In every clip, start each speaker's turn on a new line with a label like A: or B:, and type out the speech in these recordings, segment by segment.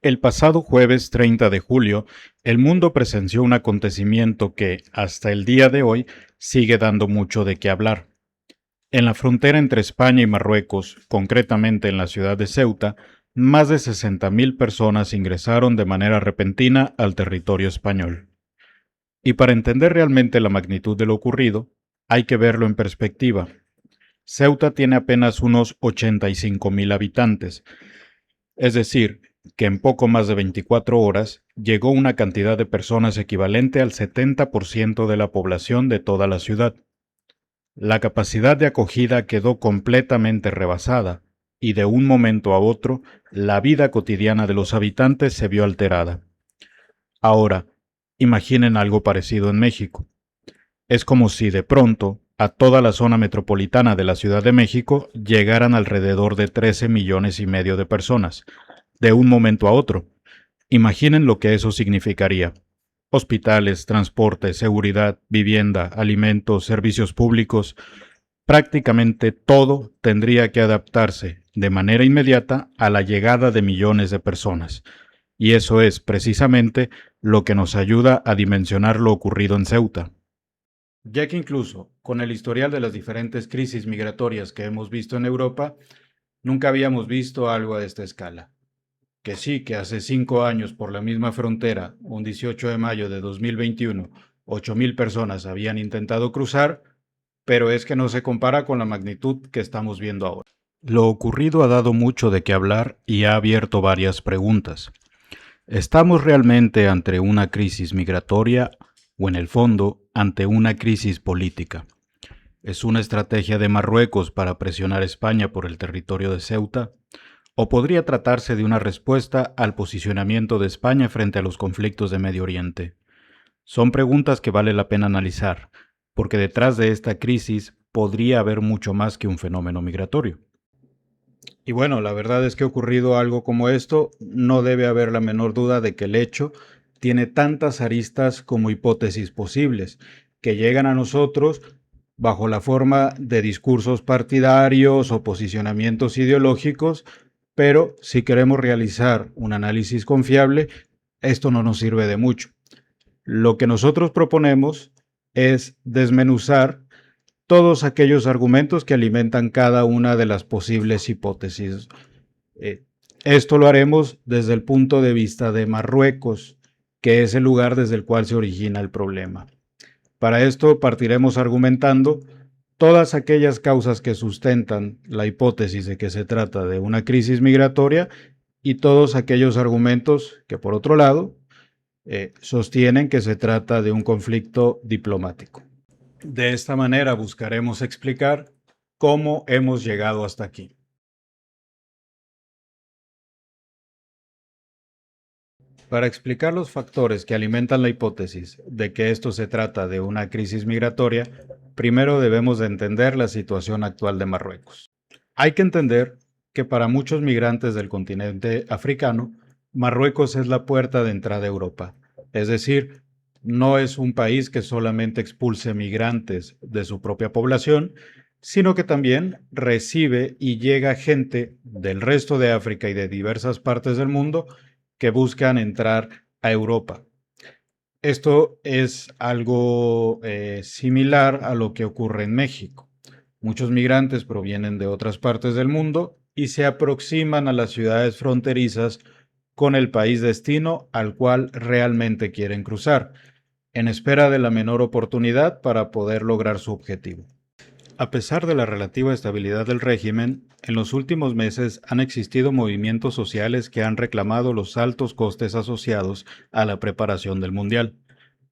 A: El pasado jueves 30 de julio, el mundo presenció un acontecimiento que, hasta el día de hoy, sigue dando mucho de qué hablar. En la frontera entre España y Marruecos, concretamente en la ciudad de Ceuta, más de 60.000 personas ingresaron de manera repentina al territorio español. Y para entender realmente la magnitud de lo ocurrido, hay que verlo en perspectiva. Ceuta tiene apenas unos 85.000 habitantes, es decir, que en poco más de 24 horas llegó una cantidad de personas equivalente al 70% de la población de toda la ciudad. La capacidad de acogida quedó completamente rebasada y de un momento a otro la vida cotidiana de los habitantes se vio alterada. Ahora, imaginen algo parecido en México. Es como si de pronto a toda la zona metropolitana de la Ciudad de México llegaran alrededor de 13 millones y medio de personas, de un momento a otro. Imaginen lo que eso significaría. Hospitales, transporte, seguridad, vivienda, alimentos, servicios públicos, prácticamente todo tendría que adaptarse de manera inmediata a la llegada de millones de personas. Y eso es precisamente lo que nos ayuda a dimensionar lo ocurrido en Ceuta. Ya que incluso con el historial de las diferentes crisis migratorias que hemos visto en Europa, nunca habíamos visto algo a esta escala. Que sí, que hace 5 años por la misma frontera, un 18 de mayo de 2021, 8.000 personas habían intentado cruzar, pero es que no se compara con la magnitud que estamos viendo ahora. Lo ocurrido ha dado mucho de qué hablar y ha abierto varias preguntas. ¿Estamos realmente ante una crisis migratoria o, en el fondo, ante una crisis política? ¿Es una estrategia de Marruecos para presionar a España por el territorio de Ceuta? ¿O podría tratarse de una respuesta al posicionamiento de España frente a los conflictos de Medio Oriente? Son preguntas que vale la pena analizar, porque detrás de esta crisis podría haber mucho más que un fenómeno migratorio. Y bueno, la verdad es que ha ocurrido algo como esto, no debe haber la menor duda de que el hecho tiene tantas aristas como hipótesis posibles, que llegan a nosotros bajo la forma de discursos partidarios o posicionamientos ideológicos, pero si queremos realizar un análisis confiable, esto no nos sirve de mucho. Lo que nosotros proponemos es desmenuzar todos aquellos argumentos que alimentan cada una de las posibles hipótesis. Eh, Esto lo haremos desde el punto de vista de Marruecos, que es el lugar desde el cual se origina el problema. Para esto partiremos argumentando todas aquellas causas que sustentan la hipótesis de que se trata de una crisis migratoria y todos aquellos argumentos que, por otro lado, sostienen que se trata de un conflicto diplomático. De esta manera buscaremos explicar cómo hemos llegado hasta aquí. Para explicar los factores que alimentan la hipótesis de que esto se trata de una crisis migratoria, primero debemos de entender la situación actual de Marruecos. Hay que entender que para muchos migrantes del continente africano, Marruecos es la puerta de entrada a Europa. Es decir, no es un país que solamente expulse migrantes de su propia población, sino que también recibe y llega gente del resto de África y de diversas partes del mundo que buscan entrar a Europa. Esto es algo similar a lo que ocurre en México. Muchos migrantes provienen de otras partes del mundo y se aproximan a las ciudades fronterizas con el país destino al cual realmente quieren cruzar, en espera de la menor oportunidad para poder lograr su objetivo. A pesar de la relativa estabilidad del régimen, en los últimos meses han existido movimientos sociales que han reclamado los altos costes asociados a la preparación del Mundial.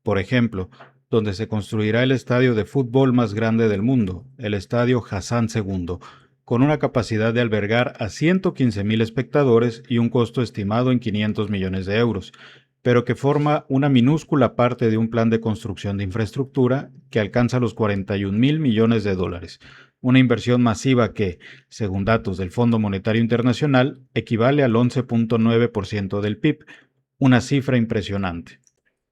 A: Por ejemplo, donde se construirá el estadio de fútbol más grande del mundo, el Estadio Hassan II, con una capacidad de albergar a 115.000 espectadores y un costo estimado en 500 millones de euros, pero que forma una minúscula parte de un plan de construcción de infraestructura que alcanza los 41.000 millones de dólares, una inversión masiva que, según datos del Fondo Monetario Internacional, equivale al 11.9% del PIB, una cifra impresionante.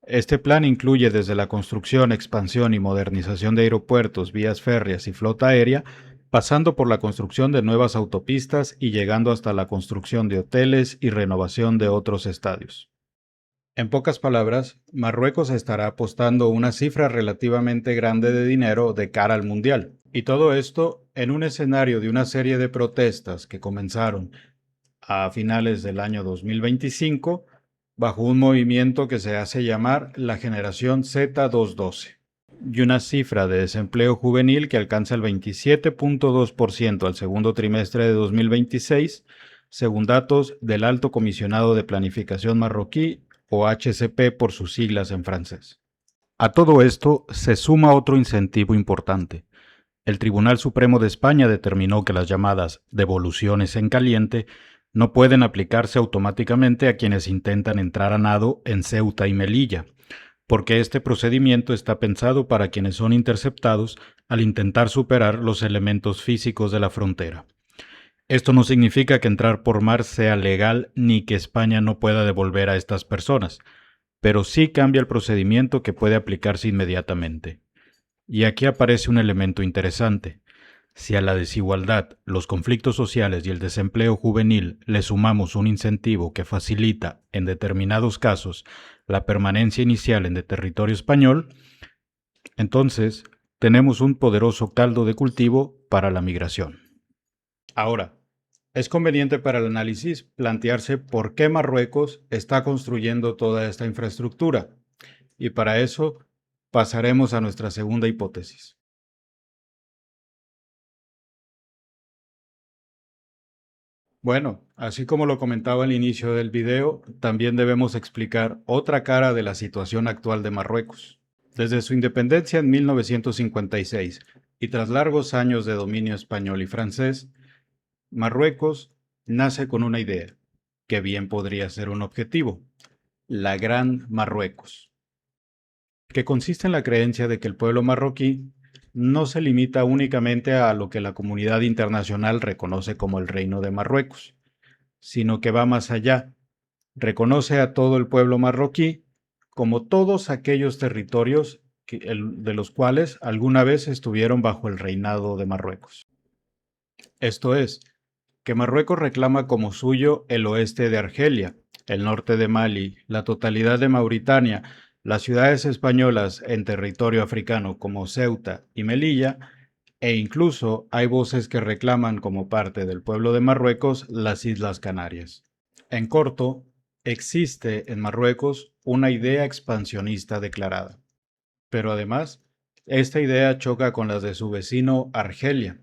A: Este plan incluye desde la construcción, expansión y modernización de aeropuertos, vías férreas y flota aérea, pasando por la construcción de nuevas autopistas y llegando hasta la construcción de hoteles y renovación de otros estadios. En pocas palabras, Marruecos estará apostando una cifra relativamente grande de dinero de cara al Mundial. Y todo esto en un escenario de una serie de protestas que comenzaron a finales del año 2025 bajo un movimiento que se hace llamar la generación Z212 y una cifra de desempleo juvenil que alcanza el 27.2% al segundo trimestre de 2026, según datos del Alto Comisionado de Planificación marroquí, o HCP por sus siglas en francés. A todo esto se suma otro incentivo importante. El Tribunal Supremo de España determinó que las llamadas devoluciones en caliente no pueden aplicarse automáticamente a quienes intentan entrar a nado en Ceuta y Melilla, porque este procedimiento está pensado para quienes son interceptados al intentar superar los elementos físicos de la frontera. Esto no significa que entrar por mar sea legal ni que España no pueda devolver a estas personas, pero sí cambia el procedimiento que puede aplicarse inmediatamente. Y aquí aparece un elemento interesante. Si a la desigualdad, los conflictos sociales y el desempleo juvenil le sumamos un incentivo que facilita, en determinados casos, la permanencia inicial en el territorio español, entonces tenemos un poderoso caldo de cultivo para la migración. Ahora, es conveniente para el análisis plantearse por qué Marruecos está construyendo toda esta infraestructura, y para eso pasaremos a nuestra segunda hipótesis. Bueno, así como lo comentaba al inicio del video, también debemos explicar otra cara de la situación actual de Marruecos. Desde su independencia en 1956 y tras largos años de dominio español y francés, Marruecos nace con una idea, que bien podría ser un objetivo: la Gran Marruecos, que consiste en la creencia de que el pueblo marroquí no se limita únicamente a lo que la comunidad internacional reconoce como el Reino de Marruecos, sino que va más allá. Reconoce a todo el pueblo marroquí como todos aquellos territorios de los cuales alguna vez estuvieron bajo el reinado de Marruecos. Esto es, que Marruecos reclama como suyo el oeste de Argelia, el norte de Mali, la totalidad de Mauritania, las ciudades españolas en territorio africano como Ceuta y Melilla, e incluso hay voces que reclaman como parte del pueblo de Marruecos las Islas Canarias. En corto, existe en Marruecos una idea expansionista declarada, pero además, esta idea choca con las de su vecino Argelia,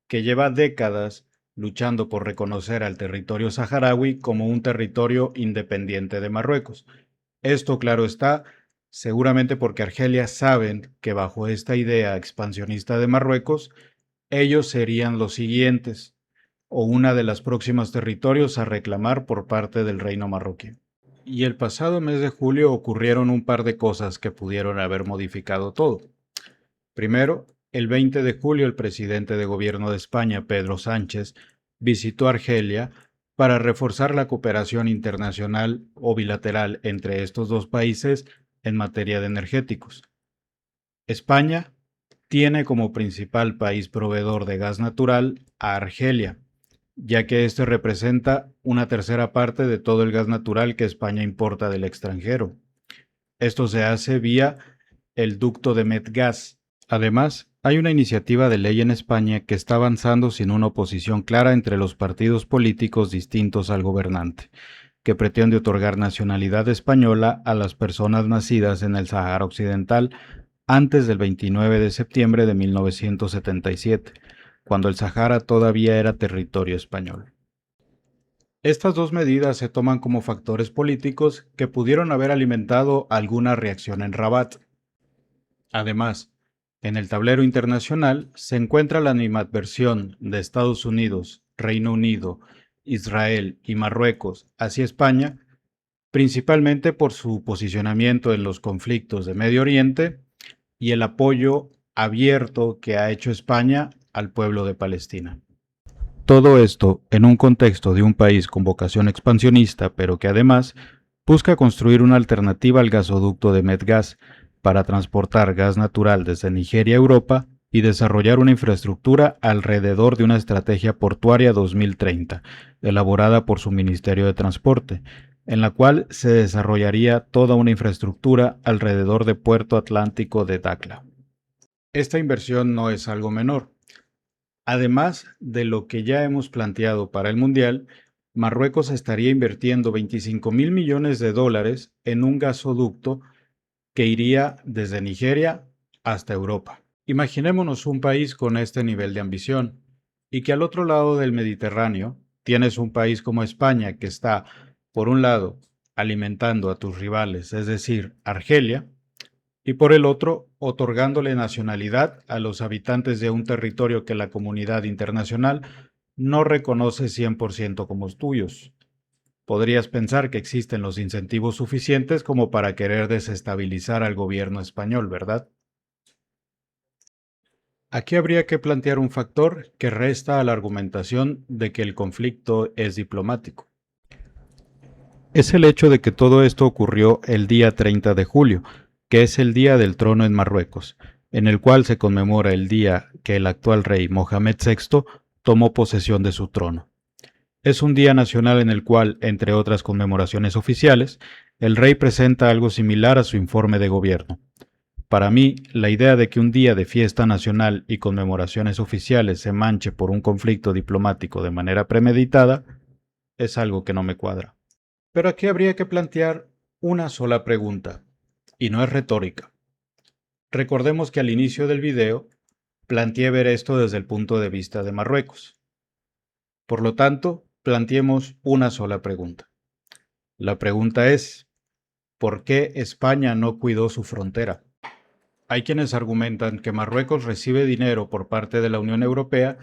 A: que lleva décadas luchando por reconocer al territorio saharaui como un territorio independiente de Marruecos. Esto, claro está, seguramente porque Argelia saben que bajo esta idea expansionista de Marruecos, ellos serían los siguientes, o una de las próximas territorios a reclamar por parte del reino marroquí. Y el pasado mes de julio ocurrieron un par de cosas que pudieron haber modificado todo. Primero, el 20 de julio el presidente de gobierno de España, Pedro Sánchez, visitó Argelia para reforzar la cooperación internacional o bilateral entre estos dos países en materia de energéticos. España tiene como principal país proveedor de gas natural a Argelia, ya que este representa una tercera parte de todo el gas natural que España importa del extranjero. Esto se hace vía el ducto de Medgaz. Además, hay una iniciativa de ley en España que está avanzando sin una oposición clara entre los partidos políticos distintos al gobernante, que pretende otorgar nacionalidad española a las personas nacidas en el Sáhara Occidental antes del 29 de septiembre de 1977, cuando el Sáhara todavía era territorio español. Estas dos medidas se toman como factores políticos que pudieron haber alimentado alguna reacción en Rabat. Además, en el tablero internacional se encuentra la animadversión de Estados Unidos, Reino Unido, Israel y Marruecos hacia España, principalmente por su posicionamiento en los conflictos de Medio Oriente y el apoyo abierto que ha hecho España al pueblo de Palestina. Todo esto en un contexto de un país con vocación expansionista, pero que además busca construir una alternativa al gasoducto de Medgaz para transportar gas natural desde Nigeria a Europa y desarrollar una infraestructura alrededor de una estrategia portuaria 2030, elaborada por su Ministerio de Transporte, en la cual se desarrollaría toda una infraestructura alrededor de Puerto Atlántico de Dakhla. Esta inversión no es algo menor. Además de lo que ya hemos planteado para el Mundial, Marruecos estaría invirtiendo 25.000 millones de dólares en un gasoducto que iría desde Nigeria hasta Europa. Imaginémonos un país con este nivel de ambición y que al otro lado del Mediterráneo tienes un país como España que está, por un lado, alimentando a tus rivales, es decir, Argelia, y por el otro, otorgándole nacionalidad a los habitantes de un territorio que la comunidad internacional no reconoce 100% como tuyos. Podrías pensar que existen los incentivos suficientes como para querer desestabilizar al gobierno español, ¿verdad? Aquí habría que plantear un factor que resta a la argumentación de que el conflicto es diplomático. Es el hecho de que todo esto ocurrió el día 30 de julio, que es el Día del Trono en Marruecos, en el cual se conmemora el día que el actual rey Mohamed VI tomó posesión de su trono. Es un día nacional en el cual, entre otras conmemoraciones oficiales, el rey presenta algo similar a su informe de gobierno. Para mí, la idea de que un día de fiesta nacional y conmemoraciones oficiales se manche por un conflicto diplomático de manera premeditada es algo que no me cuadra. Pero aquí habría que plantear una sola pregunta, y no es retórica. Recordemos que al inicio del video planteé ver esto desde el punto de vista de Marruecos. Por lo tanto, planteemos una sola pregunta. La pregunta es, ¿por qué España no cuidó su frontera? Hay quienes argumentan que Marruecos recibe dinero por parte de la Unión Europea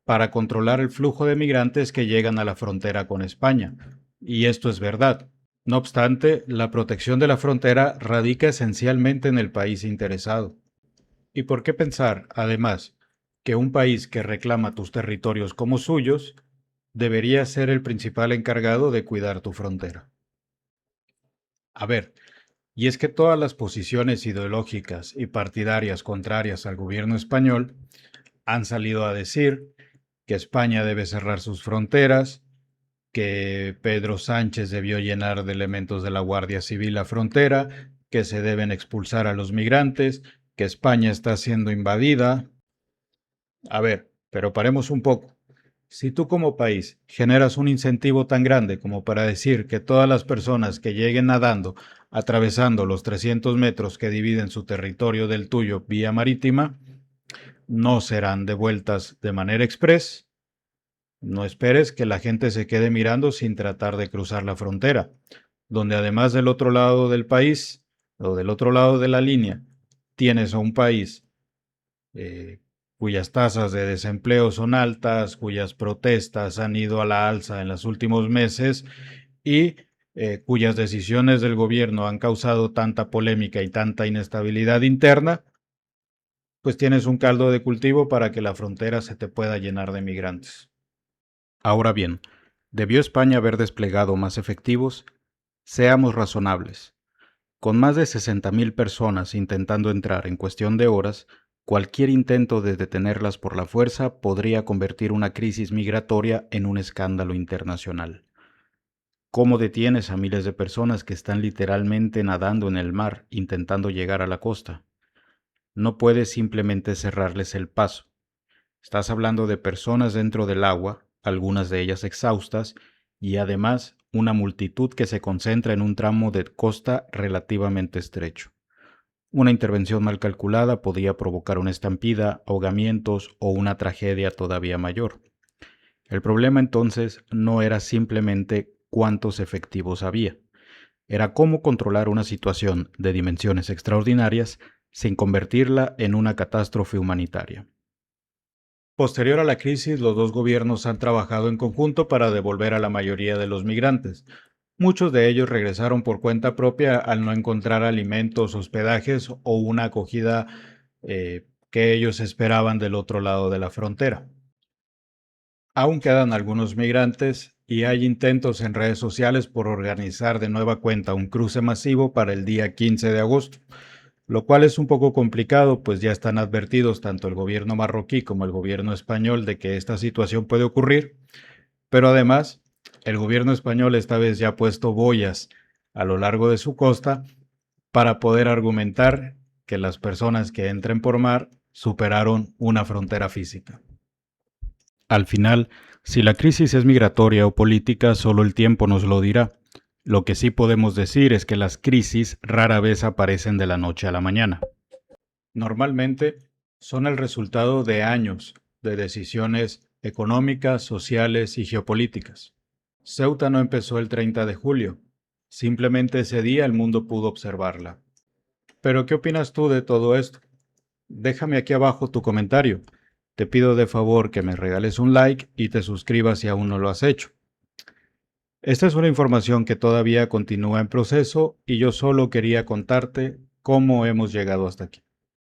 A: para controlar el flujo de migrantes que llegan a la frontera con España, y esto es verdad. No obstante, la protección de la frontera radica esencialmente en el país interesado. ¿Y por qué pensar, además, que un país que reclama tus territorios como suyos debería ser el principal encargado de cuidar tu frontera? A ver, y es que todas las posiciones ideológicas y partidarias contrarias al gobierno español han salido a decir que España debe cerrar sus fronteras, que Pedro Sánchez debió llenar de elementos de la Guardia Civil la frontera, que se deben expulsar a los migrantes, que España está siendo invadida. A ver, pero paremos un poco. Si tú como país generas un incentivo tan grande como para decir que todas las personas que lleguen nadando, atravesando los 300 metros que dividen su territorio del tuyo vía marítima, no serán devueltas de manera express, no esperes que la gente se quede mirando sin tratar de cruzar la frontera, donde además del otro lado del país o del otro lado de la línea tienes a un país eh, cuyas tasas de desempleo son altas, cuyas protestas han ido a la alza en los últimos meses y cuyas decisiones del gobierno han causado tanta polémica y tanta inestabilidad interna, pues tienes un caldo de cultivo para que la frontera se te pueda llenar de migrantes. Ahora bien, ¿debió España haber desplegado más efectivos? Seamos razonables. Con más de 60.000 personas intentando entrar en cuestión de horas, cualquier intento de detenerlas por la fuerza podría convertir una crisis migratoria en un escándalo internacional. ¿Cómo detienes a miles de personas que están literalmente nadando en el mar intentando llegar a la costa? No puedes simplemente cerrarles el paso. Estás hablando de personas dentro del agua, algunas de ellas exhaustas, y además una multitud que se concentra en un tramo de costa relativamente estrecho. Una intervención mal calculada podía provocar una estampida, ahogamientos o una tragedia todavía mayor. El problema entonces no era simplemente cuántos efectivos había, era cómo controlar una situación de dimensiones extraordinarias sin convertirla en una catástrofe humanitaria. Posterior a la crisis, los dos gobiernos han trabajado en conjunto para devolver a la mayoría de los migrantes. Muchos de ellos regresaron por cuenta propia al no encontrar alimentos, hospedajes o una acogida que ellos esperaban del otro lado de la frontera. Aún quedan algunos migrantes y hay intentos en redes sociales por organizar de nueva cuenta un cruce masivo para el día 15 de agosto. lo cual es un poco complicado, pues ya están advertidos tanto el gobierno marroquí como el gobierno español de que esta situación puede ocurrir, pero además el gobierno español esta vez ya ha puesto boyas a lo largo de su costa para poder argumentar que las personas que entren por mar superaron una frontera física. Al final, si la crisis es migratoria o política, solo el tiempo nos lo dirá. Lo que sí podemos decir es que las crisis rara vez aparecen de la noche a la mañana. Normalmente son el resultado de años de decisiones económicas, sociales y geopolíticas. Ceuta no empezó el 30 de julio, simplemente ese día el mundo pudo observarla. Pero ¿qué opinas tú de todo esto? Déjame aquí abajo tu comentario. Te pido de favor que me regales un like y te suscribas si aún no lo has hecho. Esta es una información que todavía continúa en proceso y yo solo quería contarte cómo hemos llegado hasta aquí.